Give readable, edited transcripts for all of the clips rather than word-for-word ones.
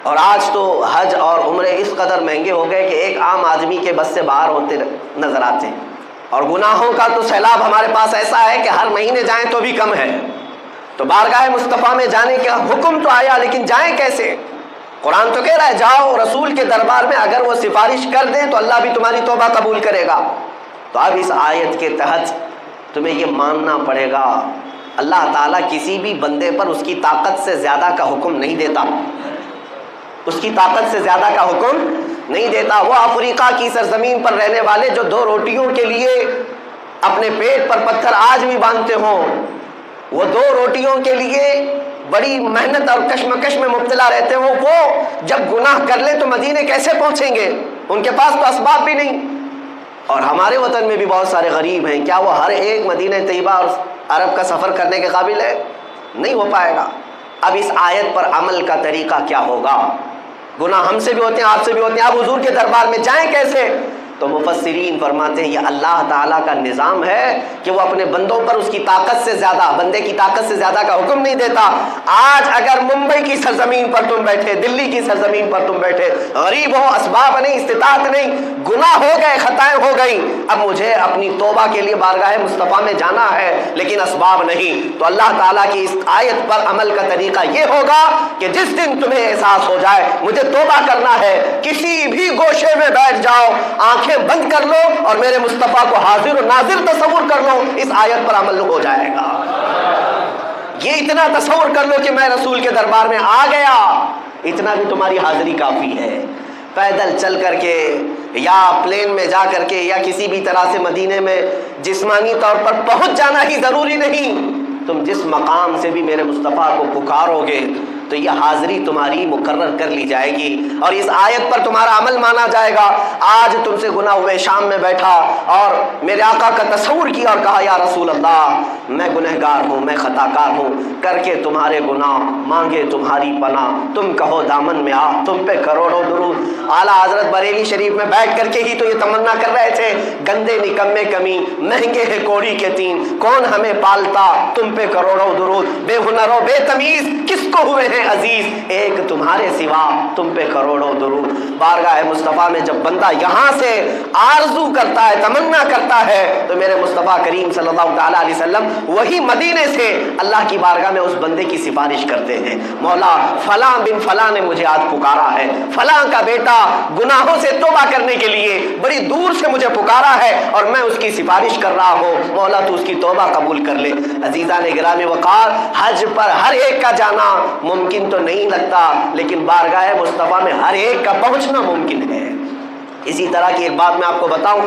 اور آج تو حج اور عمرے اس قدر مہنگے ہو گئے کہ ایک عام آدمی کے بس سے باہر ہوتے نظر آتے ہیں، اور گناہوں کا تو سیلاب ہمارے پاس ایسا ہے کہ ہر مہینے جائیں تو بھی کم ہے۔ تو بارگاہ مصطفیٰ میں جانے کا حکم تو آیا، لیکن جائیں کیسے؟ قرآن تو کہہ رہا ہے جاؤ رسول کے دربار میں، اگر وہ سفارش کر دیں تو اللہ بھی تمہاری توبہ قبول کرے گا۔ تو اب اس آیت کے تحت تمہیں یہ ماننا پڑے گا اللہ تعالیٰ کسی بھی بندے پر اس کی طاقت سے زیادہ کا حکم نہیں دیتا، اس کی طاقت سے زیادہ کا حکم نہیں دیتا۔ وہ افریقہ کی سرزمین پر رہنے والے جو 2 روٹیوں کے لیے اپنے پیٹ پر پتھر آج بھی باندھتے ہوں، وہ 2 روٹیوں کے لیے بڑی محنت اور کشمکش میں مبتلا رہتے ہوں، وہ جب گناہ کر لیں تو مدینے کیسے پہنچیں گے؟ ان کے پاس تو اسباب بھی نہیں۔ اور ہمارے وطن میں بھی بہت سارے غریب ہیں، کیا وہ ہر ایک مدینہ طیبہ اور عرب کا سفر کرنے کے قابل ہے؟ نہیں ہو پائے گا۔ اب اس آیت پر عمل کا طریقہ کیا ہوگا؟ گناہ ہم سے بھی ہوتے ہیں، آپ سے بھی ہوتے ہیں، آپ حضور کے دربار میں جائیں کیسے؟ تو مفسرین فرماتے ہیں یہ اللہ تعالیٰ کا نظام ہے کہ وہ اپنے بندوں پر اس کی طاقت سے زیادہ، بندے کی طاقت سے زیادہ کا حکم نہیں دیتا۔ آج اگر ممبئی کی سرزمین پر تم بیٹھے، دلی کی سرزمین پر تم بیٹھے، غریب ہو، اسباب نہیں، استطاعت نہیں، گناہ ہو گئے، خطائیں ہو گئی، اب مجھے اپنی توبہ کے لیے بارگاہ مصطفیٰ میں جانا ہے لیکن اسباب نہیں، تو اللہ تعالیٰ کی اس آیت پر عمل کا طریقہ یہ ہوگا کہ جس دن تمہیں احساس ہو جائے مجھے توبہ کرنا ہے، کسی بھی گوشے میں بیٹھ جاؤ، آنکھیں بند کر لو اور میرے مصطفیٰ کو حاضر و ناظر تصور کر لو، اس آیت پر عمل ہو جائے گا۔ یہ اتنا تصور کر لو کہ میں رسول کے دربار میں آ گیا، اتنا بھی تمہاری حاضری کافی ہے۔ پیدل چل کر کے یا پلین میں جا کر کے یا کسی بھی طرح سے مدینے میں جسمانی طور پر پہنچ جانا ہی ضروری نہیں، تم جس مقام سے بھی میرے مصطفیٰ کو پکارو گے تو یہ حاضری تمہاری مقرر کر لی جائے گی اور اس آیت پر تمہارا عمل مانا جائے گا۔ آج تم سے گناہ ہوئے، شام میں بیٹھا اور میرے آقا کا تصور کیا اور کہا یا رسول اللہ میں گنہگار ہوں، میں خطا کار ہوں، کر کے تمہارے گناہ مانگے تمہاری پناہ، تم کہو دامن میں آ، تم پہ کروڑوں درود۔ اعلیٰ حضرت بریلی شریف میں بیٹھ کر کے ہی تو یہ تمنا کر رہے تھے، گندے نکمے کمی، مہنگے ہے کوڑی کے تین، کون ہمیں پالتا، تم پہ کروڑوں درود، بے ہنر و بے تمیز کس کو ہوئے ہیں عزیز، ایک تمہارے سوا، تم پہ کروڑوں درود۔ بارگاہ مصطفیٰ میں جب بندہ یہاں سے آرزو کرتا ہے، تمنا کرتا ہے، تو میرے مصطفیٰ کریم صلی اللہ تعالیٰ علیہ وسلم وہی مدینے سے اللہ کی بارگاہ میں اس بندے کی سفارش کرتے ہیں، مولا فلاں بن فلاں نے مجھے آج پکارا ہے، فلاں کا بیٹا گناہوں سے توبہ کرنے کے لیے بڑی دور سے مجھے پکارا ہے اور میں اس کی سفارش کر رہا ہوں، مولا تو اس کی توبہ قبول کر لے۔ عزیزان گرامی وقار، حج پر ہر ایک کا جانا ممکن تو نہیں لگتا، لیکن بارگاہ مصطفیٰ میں ہر ایک کا پہنچنا ممکن ہے۔ اسی طرح کی ایک بات میں آپ کو بتاؤں،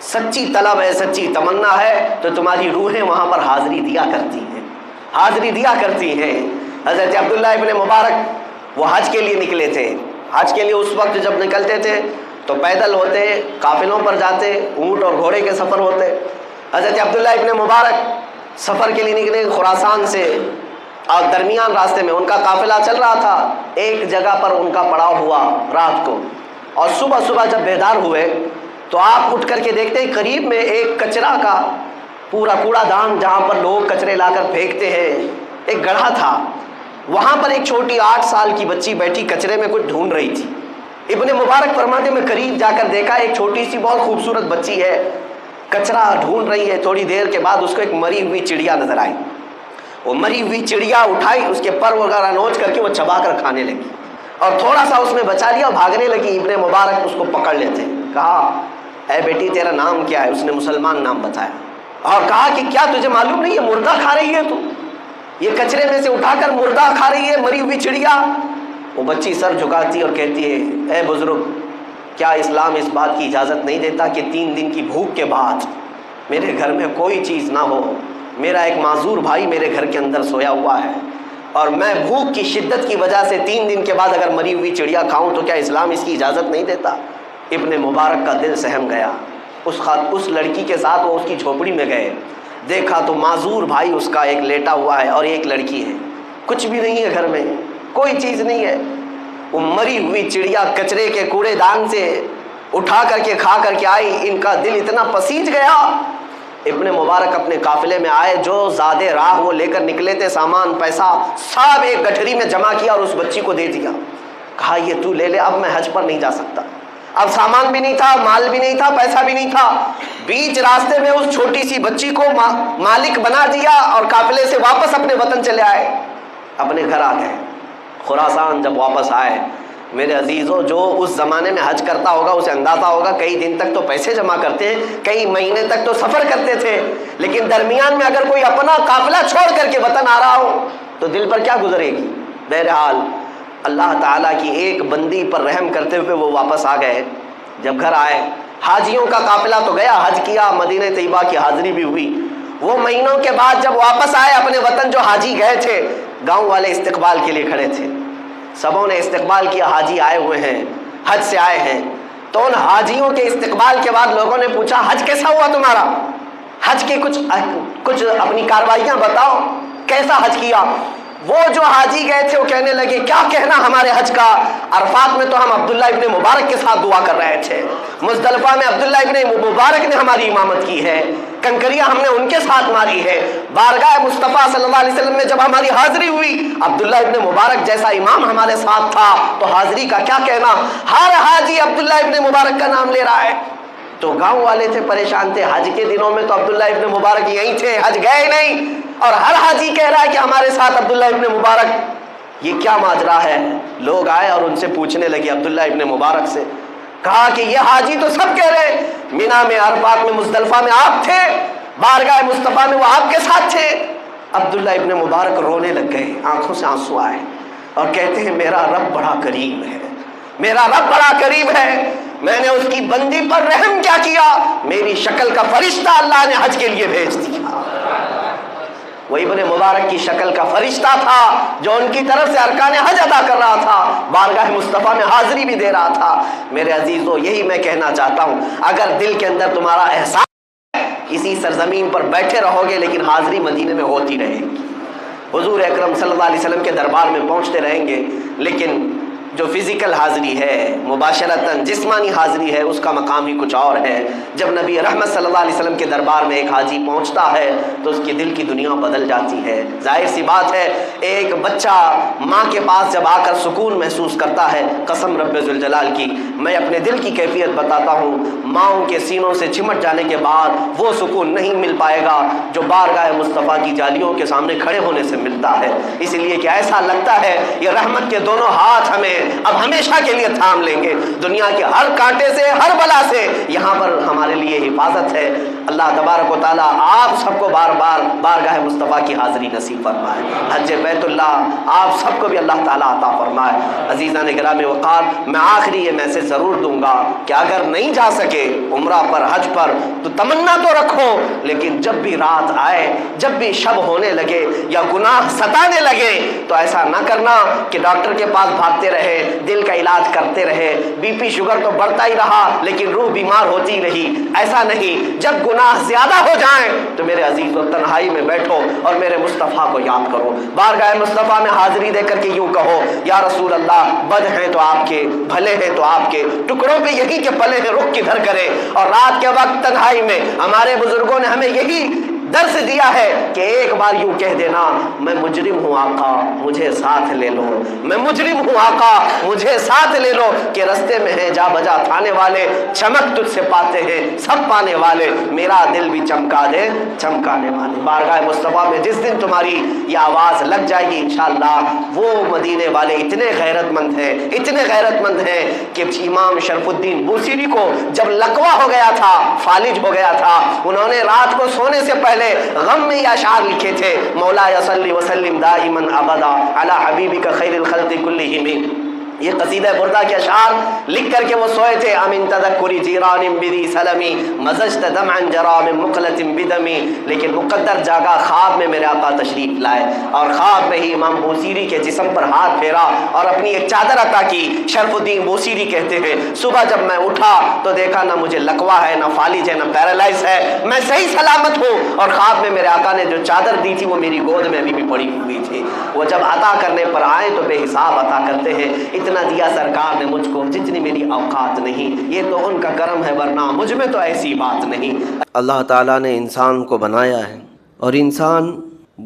سچی طلب ہے، سچی تمنا ہے تو تمہاری روحیں وہاں پر حاضری دیا کرتی ہیں، حاضری دیا کرتی ہیں۔ حضرت عبداللہ ابن مبارک وہ حج کے لیے نکلے تھے، حج کے لیے اس وقت جب نکلتے تھے تو پیدل ہوتے، قافلوں پر جاتے، اونٹ اور گھوڑے کے سفر ہوتے۔ حضرت عبداللہ ابن مبارک سفر کے لیے نکلے خراسان سے اور درمیان راستے میں ان کا قافلہ چل رہا تھا، ایک جگہ پر ان کا پڑاؤ ہوا رات کو، اور صبح صبح جب بیدار ہوئے تو آپ اٹھ کر کے دیکھتے ہیں قریب میں ایک کچرا کا پورا کوڑا دان جہاں پر لوگ کچرے لا کر پھینکتے ہیں، ایک گڑھا تھا، وہاں پر ایک چھوٹی 8 سال کی بچی بیٹھی کچرے میں کچھ ڈھونڈ رہی تھی۔ ابن مبارک فرماتے میں قریب جا کر دیکھا ایک چھوٹی سی بہت خوبصورت بچی ہے، کچرا ڈھونڈ رہی ہے۔ تھوڑی دیر کے بعد اس کو ایک مری ہوئی چڑیا نظر آئی، وہ مری ہوئی چڑیا اٹھائی، اس کے پر وغیرہ نوچ کر کے وہ چبا کر کھانے لگی اور تھوڑا سا اس نے بچا لیا اور بھاگنے لگی۔ ابن مبارک اس کو پکڑ لیتے، کہا اے بیٹی تیرا نام کیا ہے؟ اس نے مسلمان نام بتایا اور کہا کہ کیا تجھے معلوم نہیں ہے مردہ کھا رہی ہے تو، یہ کچرے میں سے اٹھا کر مردہ کھا رہی ہے، مری ہوئی چڑیا۔ وہ بچی سر جھکاتی اور کہتی ہے اے بزرگ، کیا اسلام اس بات کی اجازت نہیں دیتا کہ 3 دن کی بھوک کے بعد میرے گھر میں کوئی چیز نہ ہو؟ میرا ایک معذور بھائی میرے گھر کے اندر سویا ہوا ہے اور میں بھوک کی شدت کی وجہ سے 3 دن کے بعد اگر مری ہوئی چڑیا کھاؤں تو کیا اسلام اس کی اجازت نہیں دیتا؟ ابن مبارک کا دل سہم گیا۔ اس لڑکی کے ساتھ وہ اس کی جھوپڑی میں گئے، دیکھا تو معذور بھائی اس کا ایک لیٹا ہوا ہے اور ایک لڑکی ہے، کچھ بھی نہیں ہے گھر میں، کوئی چیز نہیں ہے۔ وہ مری ہوئی چڑیا کچرے کے کوڑے دان سے اٹھا کر کے کھا کر کے آئی، ان کا دل اتنا پسیج گیا۔ ابن مبارک اپنے قافلے میں آئے، جو زادے راہ وہ لے کر نکلے تھے، سامان پیسہ سب ایک گٹھری میں جمع کیا اور اس بچی کو دے دیا۔ کہا یہ تو لے لے، اب میں حج پر نہیں جا سکتا۔ اب سامان بھی نہیں تھا، مال بھی نہیں تھا، پیسہ بھی نہیں تھا۔ بیچ راستے میں اس چھوٹی سی بچی کو مالک بنا دیا اور قافلے سے واپس اپنے وطن چلے آئے، اپنے گھر آ گئے۔ خراسان جب واپس آئے میرے عزیزوں، جو اس زمانے میں حج کرتا ہوگا اسے اندازہ ہوگا کئی دن تک تو پیسے جمع کرتے ہیں، کئی مہینے تک تو سفر کرتے تھے، لیکن درمیان میں اگر کوئی اپنا قافلہ چھوڑ کر کے وطن آ رہا ہو تو دل پر کیا گزرے گی۔ بہرحال اللہ تعالیٰ کی ایک بندی پر رحم کرتے ہوئے وہ واپس آ گئے۔ جب گھر آئے، حاجیوں کا قافلہ تو گیا، حج کیا، مدینہ طیبہ کی حاضری بھی ہوئی۔ وہ مہینوں کے بعد جب واپس آئے اپنے وطن، جو حاجی گئے تھے، گاؤں والے استقبال کے لیے کھڑے تھے، سبوں نے استقبال کیا، حاجی آئے ہوئے ہیں، حج سے آئے ہیں۔ تو ان حاجیوں کے استقبال کے بعد لوگوں نے پوچھا حج کیسا ہوا تمہارا، حج کی کچھ اپنی کاروائیاں بتاؤ، کیسا حج کیا۔ وہ جو حاجی گئے تھے وہ کہنے لگے کیا کہنا ہمارے حج کا، عرفات میں تو ہم عبداللہ ابن مبارک کے ساتھ دعا کر رہے تھے، مزدلفہ میں عبداللہ ابن مبارک نے ہماری امامت کی ہے، کنکریاں ہم نے ان کے ساتھ ماری ہے، بارگاہ مصطفیٰ صلی اللہ علیہ وسلم میں جب ہماری حاضری ہوئی عبداللہ ابن مبارک جیسا امام ہمارے ساتھ تھا، تو حاضری کا کیا کہنا۔ ہر حاجی عبداللہ ابن مبارک کا نام لے رہا ہے۔ تو گاؤں والے تھے پریشان تھے، حج کے دنوں میں تو عبداللہ ابن مبارک یہیں تھے، حج گئے نہیں، اور ہر حاجی کہہ رہا ہے کہ ہمارے ساتھ عبداللہ ابن مبارک، یہ کیا ماجرا ہے۔ لوگ آئے اور ان سے پوچھنے لگے عبداللہ ابن مبارک سے، کہا کہ یہ حاجی تو سب کہہ رہے ہیں مینا میں، عرفات میں، مزدلفہ میں آپ تھے، بارگاہ مصطفیٰ میں وہ آپ کے ساتھ تھے۔ عبداللہ ابن مبارک رونے لگ گئے، آنکھوں سے آنسو آئے اور کہتے ہیں میرا رب بڑا کریم ہے، میرا رب بڑا قریب ہے، میں نے اس کی بندی پر رحم کیا کیا، میری شکل کا فرشتہ اللہ نے حج کے لیے بھیج دیا۔ وہ ابن مبارک کی شکل کا فرشتہ تھا جو ان کی طرف سے ارکان حج ادا کر رہا تھا، بارگاہ مصطفیٰ میں حاضری بھی دے رہا تھا۔ میرے عزیزو، یہی میں کہنا چاہتا ہوں، اگر دل کے اندر تمہارا احساس اسی سرزمین پر بیٹھے رہو گے لیکن حاضری مدینے میں ہوتی رہے گی، حضور اکرم صلی اللہ علیہ وسلم کے دربار میں پہنچتے رہیں گے، لیکن جو فزیکل حاضری ہے، مباشرتاً جسمانی حاضری ہے، اس کا مقام ہی کچھ اور ہے۔ جب نبی رحمت صلی اللہ علیہ وسلم کے دربار میں ایک حاجی پہنچتا ہے تو اس کے دل کی دنیا بدل جاتی ہے۔ ظاہر سی بات ہے، ایک بچہ ماں کے پاس جب آ کر سکون محسوس کرتا ہے، قسم رب ذوالجلال کی میں اپنے دل کی کیفیت بتاتا ہوں، ماؤں کے سینوں سے چمٹ جانے کے بعد وہ سکون نہیں مل پائے گا جو بارگاہ مصطفیٰ کی جالیوں کے سامنے کھڑے ہونے سے ملتا ہے، اس لیے کہ ایسا لگتا ہے یہ رحمت کے دونوں ہاتھ ہمیں اب ہمیشہ کے لیے تھام لیں گے، دنیا کے ہر کانٹے سے، ہر بلا سے یہاں پر ہمارے لیے حفاظت ہے۔ اللہ تبارک و تعالیٰ آپ سب کو بار بار بارگاہ مصطفیٰ کی حاضری نصیب فرمائے، حج بیت اللہ آپ سب کو بھی اللہ تعالیٰ عطا فرمائے۔ عزیزان گرامی وقار، میں آخری یہ میسج ضرور دوں گا کہ اگر نہیں جا سکے عمرہ پر، حج پر، تو تمنا تو رکھو، لیکن جب بھی رات آئے، جب بھی شب ہونے لگے یا گناہ ستانے لگے تو ایسا نہ کرنا کہ ڈاکٹر کے پاس بھاگتے رہے، دل کا علاج کرتے رہے، بی پی شوگر تو بڑھتا ہی رہا لیکن روح بیمار ہوتی رہی، ایسا نہیں۔ جب گناہ زیادہ ہو جائیں تو میرے عزیزو تنہائی میں بیٹھو اور میرے مصطفیٰ کو یاد کرو، بارگاہ مصطفیٰ میں حاضری دے کر کے یوں کہو یا رسول اللہ، بد ہیں تو آپ کے، بھلے ہیں تو آپ کے، ٹکڑوں پہ یہی کہ پلے ہیں، رخ کدھر کرے۔ اور رات کے وقت تنہائی میں ہمارے بزرگوں نے ہمیں یہی درس دیا ہے کہ ایک بار یوں کہہ دینا، میں مجرم ہوں آقا مجھے ساتھ لے لو، میں مجرم ہوں آقا مجھے ساتھ لے لو، کہ رستے میں ہیں جا بجا تھانے والے، چمک تجھ سے پاتے ہیں سب پانے والے، میرا دل بھی چمکا دے چمکانے والے۔ بارگاہ مصطفیٰ میں جس دن تمہاری یہ آواز لگ جائے گی انشاءاللہ، وہ مدینے والے اتنے غیرت مند ہیں، اتنے غیرت مند ہیں کہ امام شرف الدین بوسیری کو جب لقوہ ہو گیا تھا، فالج ہو گیا تھا، انہوں نے رات کو سونے سے پہلے غم میں یہ اشعار لکھے تھے، مولا صلی وسلم دائما ابدا علی حبیبک خیر الخلق کلہم۔ یہ قصیدہ بردہ کے اشعار لکھ کر کے وہ سوئے تھے، امن تذکری جیران بدی سلمی مزجت دمعا جرا من مقلت بدمی، لیکن مقدر جاگا، خواب میں میرے آقا تشریف لائے اور خواب میں ہی امام بوسیری کے جسم پر ہاتھ پھیرا اور اپنی ایک چادر عطا کی۔ شرف الدین بوسیری کہتے ہیں صبح جب میں اٹھا تو دیکھا نہ مجھے لقوہ ہے، نہ فالج ہے، نہ پیرالائز ہے، میں صحیح سلامت ہوں، اور خواب میں میرے آقا نے جو چادر دی تھی وہ میری گود میں ابھی بھی پڑی ہوئی تھی۔ وہ جب عطا کرنے پر آئے تو بے حساب عطا کرتے ہیں، اتنا دیا سرکار نے مجھ کو جتنی میری اوقات نہیں، یہ تو ان کا کرم ہے ورنہ مجھ میں تو ایسی بات نہیں۔ اللہ تعالیٰ نے انسان کو بنایا ہے اور انسان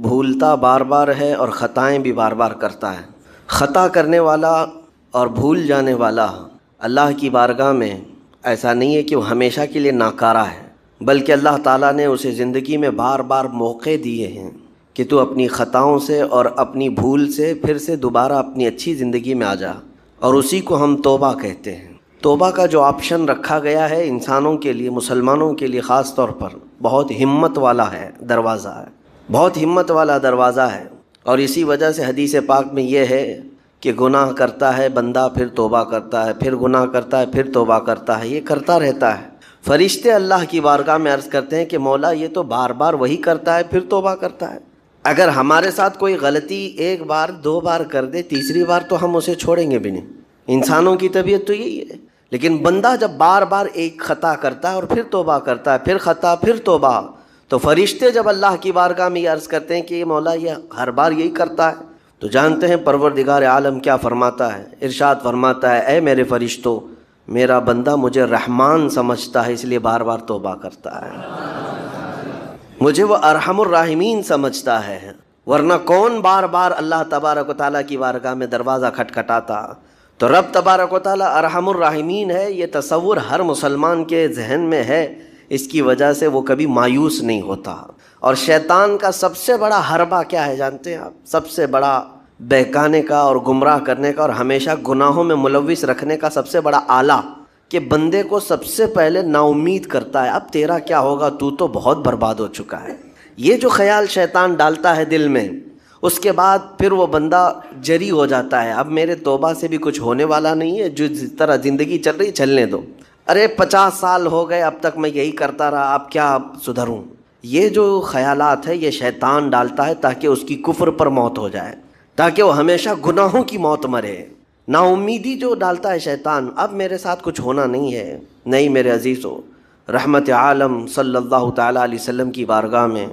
بھولتا بار بار ہے اور خطائیں بھی بار بار کرتا ہے۔ خطا کرنے والا اور بھول جانے والا اللہ کی بارگاہ میں ایسا نہیں ہے کہ وہ ہمیشہ کے لیے ناکارہ ہے، بلکہ اللہ تعالیٰ نے اسے زندگی میں بار بار موقع دیے ہیں کہ تو اپنی خطاؤں سے اور اپنی بھول سے پھر سے دوبارہ اپنی اچھی زندگی میں آ جا، اور اسی کو ہم توبہ کہتے ہیں۔ توبہ کا جو آپشن رکھا گیا ہے انسانوں کے لیے، مسلمانوں کے لیے خاص طور پر، بہت ہمت والا ہے دروازہ ہے، بہت ہمت والا دروازہ ہے۔ اور اسی وجہ سے حدیث پاک میں یہ ہے کہ گناہ کرتا ہے بندہ، پھر توبہ کرتا ہے، پھر گناہ کرتا ہے، پھر توبہ کرتا ہے، یہ کرتا رہتا ہے۔ فرشتے اللہ کی بارگاہ میں عرض کرتے ہیں کہ مولا یہ تو بار بار وہی کرتا ہے، پھر توبہ کرتا ہے۔ اگر ہمارے ساتھ کوئی غلطی ایک بار دو بار کر دے، تیسری بار تو ہم اسے چھوڑیں گے بھی نہیں۔ انسانوں کی طبیعت تو یہی ہے، لیکن بندہ جب بار بار ایک خطا کرتا ہے اور پھر توبہ کرتا ہے، پھر خطا پھر توبہ، تو فرشتے جب اللہ کی بارگاہ میں یہ عرض کرتے ہیں کہ مولا یہ ہر بار یہی کرتا ہے، تو جانتے ہیں پروردگار عالم کیا فرماتا ہے؟ ارشاد فرماتا ہے، اے میرے فرشتوں، میرا بندہ مجھے رحمان سمجھتا ہے اس لیے بار بار توبہ کرتا ہے، مجھے وہ ارحم الراحمین سمجھتا ہے، ورنہ کون بار بار اللہ تبارک و تعالیٰ کی بارگاہ میں دروازہ کھٹکھٹاتا؟ تو رب تبارک و تعالیٰ ارحم الراحمین ہے، یہ تصور ہر مسلمان کے ذہن میں ہے، اس کی وجہ سے وہ کبھی مایوس نہیں ہوتا۔ اور شیطان کا سب سے بڑا حربہ کیا ہے جانتے ہیں آپ؟ سب سے بڑا بہکانے کا اور گمراہ کرنے کا اور ہمیشہ گناہوں میں ملوث رکھنے کا سب سے بڑا آلہ، کہ بندے کو سب سے پہلے نا امید کرتا ہے، اب تیرا کیا ہوگا، تو بہت برباد ہو چکا ہے۔ یہ جو خیال شیطان ڈالتا ہے دل میں، اس کے بعد پھر وہ بندہ جری ہو جاتا ہے، اب میرے توبہ سے بھی کچھ ہونے والا نہیں ہے، جو جس طرح زندگی چل رہی چلنے دو، ارے 50 سال ہو گئے اب تک میں یہی کرتا رہا، اب کیا سدھروں۔ یہ جو خیالات ہے یہ شیطان ڈالتا ہے تاکہ اس کی کفر پر موت ہو جائے، تاکہ وہ ہمیشہ گناہوں کی موت مرے۔ نا امیدی جو ڈالتا ہے شیطان، اب میرے ساتھ کچھ ہونا نہیں ہے۔ نہیں میرے عزیزو، رحمت عالم صلی اللہ تعالیٰ علیہ وسلم کی بارگاہ میں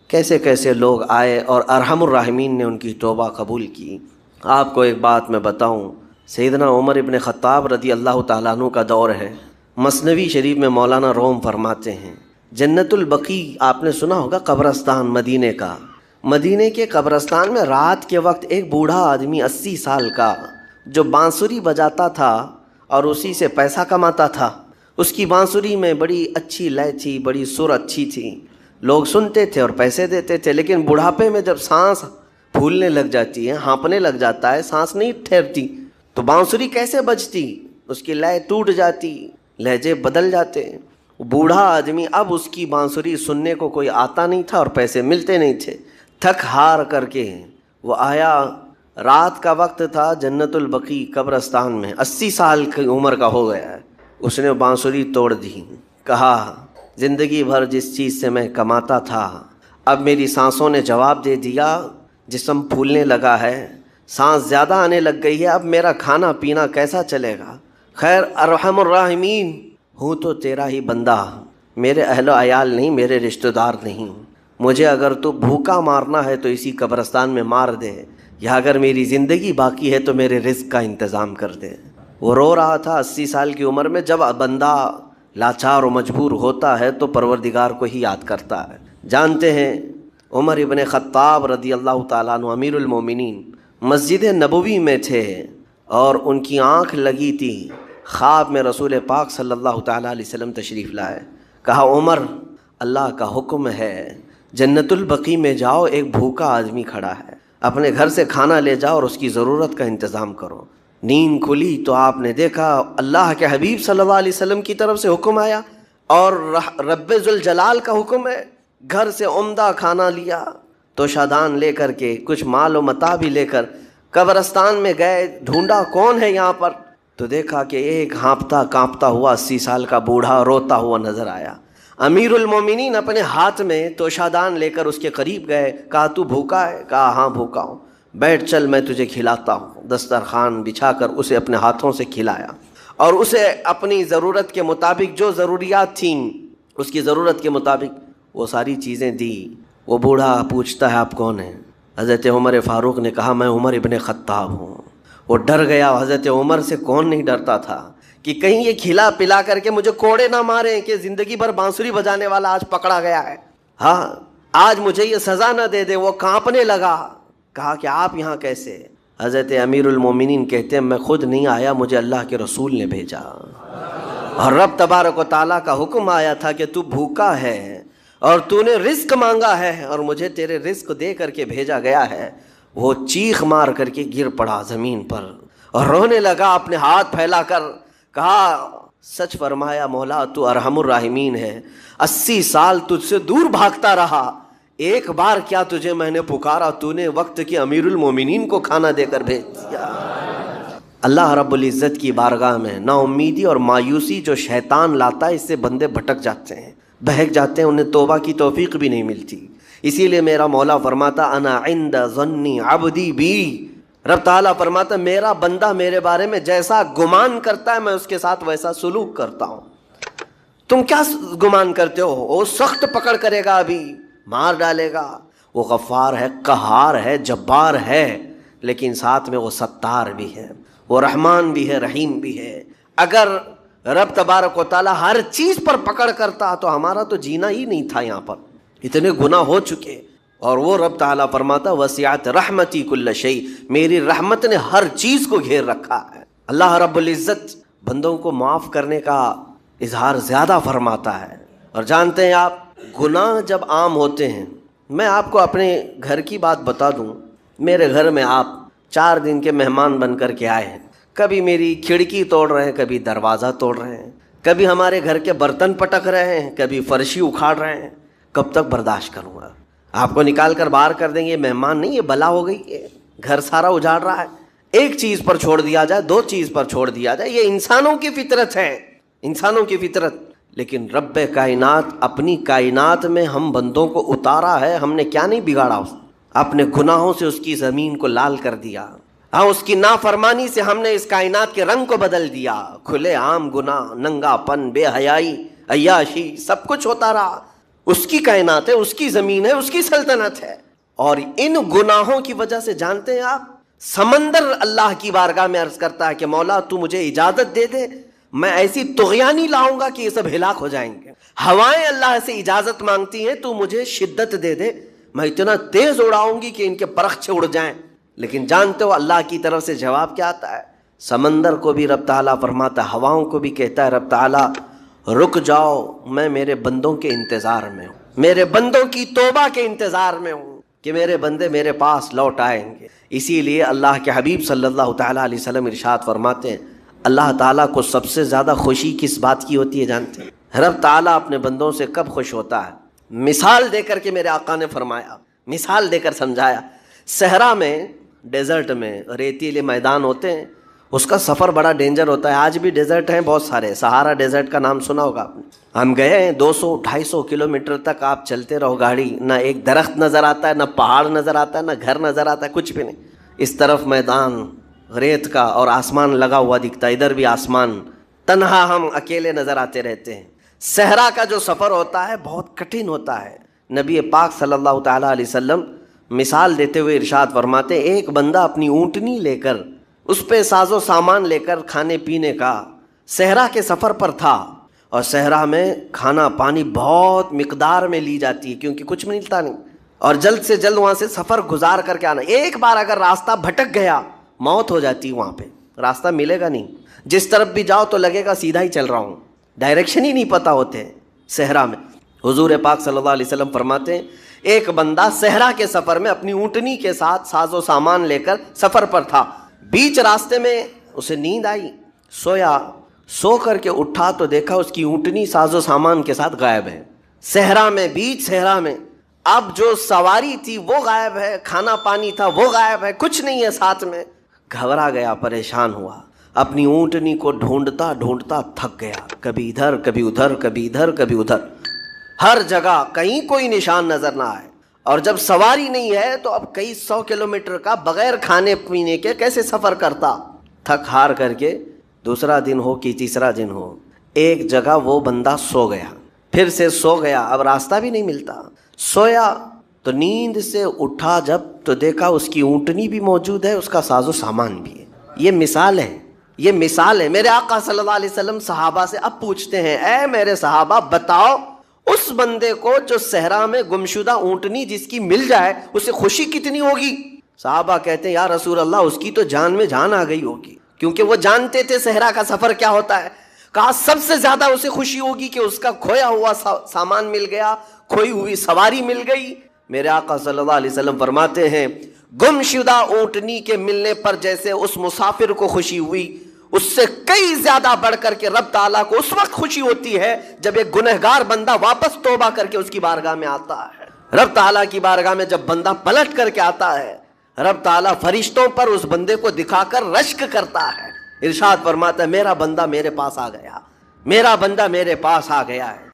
کیسے کیسے لوگ آئے اور ارحم الراحمین نے ان کی توبہ قبول کی۔ آپ کو ایک بات میں بتاؤں، سیدنا عمر ابن خطاب رضی اللہ تعالیٰ عنہ کا دور ہے۔ مثنوی شریف میں مولانا روم فرماتے ہیں، جنت البقیع آپ نے سنا ہوگا، قبرستان مدینے کا، مدینے کے قبرستان میں رات کے وقت ایک بوڑھا آدمی 80 سال کا جو بانسری بجاتا تھا اور اسی سے پیسہ کماتا تھا، اس کی بانسری میں بڑی اچھی لے تھی، بڑی سر اچھی تھی، لوگ سنتے تھے اور پیسے دیتے تھے، لیکن بڑھاپے میں جب سانس پھولنے لگ جاتی ہے، ہانپنے لگ جاتا ہے، سانس نہیں ٹھہرتی، تو بانسری کیسے بجتی؟ اس کی لے ٹوٹ جاتی، لہجے بدل جاتے۔ بوڑھا آدمی، اب اس کی بانسری سننے کو کوئی آتا نہیں تھا اور پیسے ملتے نہیں تھے، تھک ہار کر کے وہ آیا، رات کا وقت تھا، جنت البقیع قبرستان میں، 80 سال کی عمر کا ہو گیا ہے، اس نے بانسری توڑ دی، کہا زندگی بھر جس چیز سے میں کماتا تھا اب میری سانسوں نے جواب دے دیا، جسم پھولنے لگا ہے، سانس زیادہ آنے لگ گئی ہے، اب میرا کھانا پینا کیسا چلے گا؟ خیر ارحم الراحمین، ہوں تو تیرا ہی بندہ، میرے اہل و عیال نہیں، میرے رشتہ دار نہیں، مجھے اگر تو بھوکا مارنا ہے تو اسی قبرستان میں مار دے، یا اگر میری زندگی باقی ہے تو میرے رزق کا انتظام کر دے۔ وہ رو رہا تھا 80 سال کی عمر میں۔ جب بندہ لاچار و مجبور ہوتا ہے تو پروردگار کو ہی یاد کرتا ہے۔ جانتے ہیں عمر ابن خطاب رضی اللہ تعالیٰ عنہ امیر المومنین مسجد نبوی میں تھے اور ان کی آنکھ لگی تھی، خواب میں رسول پاک صلی اللہ تعالیٰ علیہ وسلم تشریف لائے، کہا عمر اللہ کا حکم ہے جنت البقیع میں جاؤ، ایک بھوکا آدمی کھڑا ہے، اپنے گھر سے کھانا لے جاؤ اور اس کی ضرورت کا انتظام کرو۔ نیند کھلی تو آپ نے دیکھا اللہ کے حبیب صلی اللہ علیہ وسلم کی طرف سے حکم آیا اور رب ذوالجلال کا حکم ہے، گھر سے عمدہ کھانا لیا تو شادان لے کر کے کچھ مال و متاع بھی لے کر قبرستان میں گئے، ڈھونڈا کون ہے یہاں پر، تو دیکھا کہ ایک ہانپتا کانپتا ہوا 80 سال کا بوڑھا روتا ہوا نظر آیا۔ امیر المومنین اپنے ہاتھ میں توشادان لے کر اس کے قریب گئے، کہا تو بھوکا ہے؟ کہا ہاں بھوکا ہوں، بیٹھ چل میں تجھے کھلاتا ہوں۔ دسترخوان بچھا کر اسے اپنے ہاتھوں سے کھلایا اور اسے اپنی ضرورت کے مطابق جو ضروریات تھیں اس کی ضرورت کے مطابق وہ ساری چیزیں دی۔ وہ بوڑھا پوچھتا ہے آپ کون ہیں؟ حضرت عمر فاروق نے کہا میں عمر ابن خطاب ہوں۔ وہ ڈر گیا، حضرت عمر سے کون نہیں ڈرتا تھا کہ کہیں یہ کھلا پلا کر کے مجھے کوڑے نہ ماریں کہ زندگی بھر بانسری بجانے والا آج پکڑا گیا ہے، ہاں آج مجھے یہ سزا نہ دے دے۔ وہ کانپنے لگا، کہا کہ آپ یہاں کیسے؟ حضرت امیر المومنین کہتے ہیں میں خود نہیں آیا، مجھے اللہ کے رسول نے بھیجا، اور رب تبارک و تعالیٰ کا حکم آیا تھا کہ تو بھوکا ہے اور تو نے رزق مانگا ہے اور مجھے تیرے رزق دے کر کے بھیجا گیا ہے۔ وہ چیخ مار کر کے گر پڑا زمین پر اور رونے لگا، اپنے ہاتھ پھیلا کر کہا سچ فرمایا مولا تو ارحم الراحمین ہے، 80 سال تجھ سے دور بھاگتا رہا، ایک بار کیا تجھے میں نے پکارا، تو نے وقت کے امیر المومنین کو کھانا دے کر بھیج دیا۔ اللہ رب العزت کی بارگاہ میں نا امیدی اور مایوسی جو شیطان لاتا ہے، اس سے بندے بھٹک جاتے ہیں، بہک جاتے ہیں، انہیں توبہ کی توفیق بھی نہیں ملتی۔ اسی لیے میرا مولا فرماتا انا عند ظنی عبدی بی، رب تعالیٰ فرماتا میرا بندہ میرے بارے میں جیسا گمان کرتا ہے میں اس کے ساتھ ویسا سلوک کرتا ہوں۔ تم کیا گمان کرتے ہو؟ وہ سخت پکڑ کرے گا، ابھی مار ڈالے گا، وہ غفار ہے، قہار ہے، جبار ہے، لیکن ساتھ میں وہ ستار بھی ہے، وہ رحمان بھی ہے، رحیم بھی ہے۔ اگر رب تبارک و تعالیٰ ہر چیز پر پکڑ کرتا تو ہمارا تو جینا ہی نہیں تھا، یہاں پر اتنے گناہ ہو چکے۔ اور وہ رب تعالیٰ فرماتا وسعت رحمتی کل شیء، میری رحمت نے ہر چیز کو گھیر رکھا ہے۔ اللہ رب العزت بندوں کو معاف کرنے کا اظہار زیادہ فرماتا ہے۔ اور جانتے ہیں آپ، گناہ جب عام ہوتے ہیں، میں آپ کو اپنے گھر کی بات بتا دوں، میرے گھر میں آپ 4 دن کے مہمان بن کر کے آئے ہیں، کبھی میری کھڑکی توڑ رہے ہیں، کبھی دروازہ توڑ رہے ہیں، کبھی ہمارے گھر کے برتن پٹک رہے ہیں، کبھی فرشی اکھاڑ رہے ہیں، کب تک برداشت کروں گا؟ آپ کو نکال کر باہر کر دیں گے، مہمان نہیں، یہ بلا ہو گئی ہے، گھر سارا اجاڑ رہا ہے۔ ایک چیز پر چھوڑ دیا جائے، 2 چیز پر چھوڑ دیا جائے، یہ انسانوں کی فطرت ہے، انسانوں کی فطرت۔ لیکن رب کائنات اپنی کائنات میں ہم بندوں کو اتارا ہے، ہم نے کیا نہیں بگاڑا، اپنے گناہوں سے اس کی زمین کو لال کر دیا، ہاں اس کی نافرمانی سے ہم نے اس کائنات کے رنگ کو بدل دیا، کھلے عام گناہ، ننگا پن، بے حیائی، عیاشی، سب کچھ ہوتا رہا۔ اس کی کائنات ہے، اس کی زمین ہے، اس کی سلطنت ہے۔ اور ان گناہوں کی وجہ سے جانتے ہیں آپ، سمندر اللہ کی بارگاہ میں عرض کرتا ہے کہ مولا تو مجھے اجازت دے دے، میں ایسی طغیانی لاؤں گا کہ یہ سب ہلاک ہو جائیں گے۔ ہوائیں اللہ سے اجازت مانگتی ہیں تو مجھے شدت دے دے، میں اتنا تیز اڑاؤں گی کہ ان کے پرخچے اڑ جائیں۔ لیکن جانتے ہو اللہ کی طرف سے جواب کیا آتا ہے؟ سمندر کو بھی رب تعالیٰ فرماتا ہے، ہواؤں کو بھی کہتا ہے رب تعالیٰ رک جاؤ، میں میرے بندوں کے انتظار میں ہوں، میرے بندوں کی توبہ کے انتظار میں ہوں کہ میرے بندے میرے پاس لوٹ آئیں گے۔ اسی لیے اللہ کے حبیب صلی اللہ تعالیٰ علیہ وسلم ارشاد فرماتے ہیں، اللہ تعالیٰ کو سب سے زیادہ خوشی کس بات کی ہوتی ہے جانتے ہیں؟ رب تعالیٰ اپنے بندوں سے کب خوش ہوتا ہے؟ مثال دے کر کے میرے آقا نے فرمایا، مثال دے کر سمجھایا۔ صحرا میں، ڈیزرٹ میں ریتیلے میدان ہوتے ہیں، اس کا سفر بڑا ڈینجر ہوتا ہے۔ آج بھی ڈیزرٹ ہیں بہت سارے، سہارا ڈیزرٹ کا نام سنا ہوگا آپ نے۔ ہم گئے ہیں 200-250 کلومیٹر تک آپ چلتے رہو گاڑی، نہ ایک درخت نظر آتا ہے، نہ پہاڑ نظر آتا ہے، نہ گھر نظر آتا ہے، کچھ بھی نہیں۔ اس طرف میدان ریت کا اور آسمان لگا ہوا دکھتا ہے، ادھر بھی آسمان، تنہا ہم اکیلے نظر آتے رہتے ہیں۔ صحرا کا جو سفر ہوتا ہے بہت کٹھن ہوتا ہے۔ نبی پاک صلی اللہ تعالیٰ علیہ وسلم مثال دیتے ہوئے ارشاد فرماتے، ایک بندہ اپنی اونٹنی لے کر، اس پہ ساز و سامان لے کر کھانے پینے کا صحرا کے سفر پر تھا، اور صحرا میں کھانا پانی بہت مقدار میں لی جاتی ہے کیونکہ کچھ ملتا نہیں، اور جلد سے جلد وہاں سے سفر گزار کر کے آنا۔ ایک بار اگر راستہ بھٹک گیا موت ہو جاتی ہے، وہاں پہ راستہ ملے گا نہیں، جس طرف بھی جاؤ تو لگے گا سیدھا ہی چل رہا ہوں، ڈائریکشن ہی نہیں پتہ ہوتے صحرا میں۔ حضور پاک صلی اللہ علیہ وسلم فرماتے ہیں ایک بندہ صحرا کے سفر میں اپنی اونٹنی کے ساتھ ساز و سامان لے کر سفر پر تھا، بیچ راستے میں اسے نیند آئی، سویا، سو کر کے اٹھا تو دیکھا اس کی اونٹنی ساز و سامان کے ساتھ غائب ہے، صحرا میں، بیچ صحرا میں۔ اب جو سواری تھی وہ غائب ہے، کھانا پانی تھا وہ غائب ہے، کچھ نہیں ہے ساتھ میں۔ گھبرا گیا، پریشان ہوا، اپنی اونٹنی کو ڈھونڈتا ڈھونڈتا تھک گیا، کبھی ادھر کبھی ادھر، کبھی ادھر کبھی ادھر، ہر جگہ کہیں کوئی نشان نظر نہ آئے۔ اور جب سواری نہیں ہے تو اب کئی 100 کلومیٹر کا بغیر کھانے پینے کے کیسے سفر کرتا؟ تھک ہار کر کے دوسرا دن ہو کہ تیسرا دن ہو، ایک جگہ وہ بندہ سو گیا، پھر سے سو گیا، اب راستہ بھی نہیں ملتا۔ سویا تو نیند سے اٹھا جب تو دیکھا اس کی اونٹنی بھی موجود ہے، اس کا ساز و سامان بھی ہے۔ یہ مثال ہے، یہ مثال ہے۔ میرے آقا صلی اللہ علیہ وسلم صحابہ سے اب پوچھتے ہیں، اے میرے صحابہ بتاؤ اس بندے کو جو صحرا میں گمشدہ اونٹنی جس کی مل جائے اسے خوشی کتنی ہوگی؟ صحابہ کہتے ہیں یا رسول اللہ اس کی تو جان میں جان آ گئی ہوگی، کیونکہ وہ جانتے تھے صحرا کا سفر کیا ہوتا ہے۔ کہا سب سے زیادہ اسے خوشی ہوگی کہ اس کا کھویا ہوا سامان مل گیا، کھوئی ہوئی سواری مل گئی۔ میرے آقا صلی اللہ علیہ وسلم فرماتے ہیں گم شدہ اونٹنی کے ملنے پر جیسے اس مسافر کو خوشی ہوئی، اس سے کئی زیادہ بڑھ کر کے رب تعالیٰ کو اس وقت خوشی ہوتی ہے جب ایک گنہگار بندہ واپس توبہ کر کے اس کی بارگاہ میں آتا ہے۔ رب تعالیٰ کی بارگاہ میں جب بندہ پلٹ کر کے آتا ہے، رب تعالیٰ فرشتوں پر اس بندے کو دکھا کر رشک کرتا ہے، ارشاد فرماتا ہے میرا بندہ میرے پاس آ گیا، میرا بندہ میرے پاس آ گیا ہے۔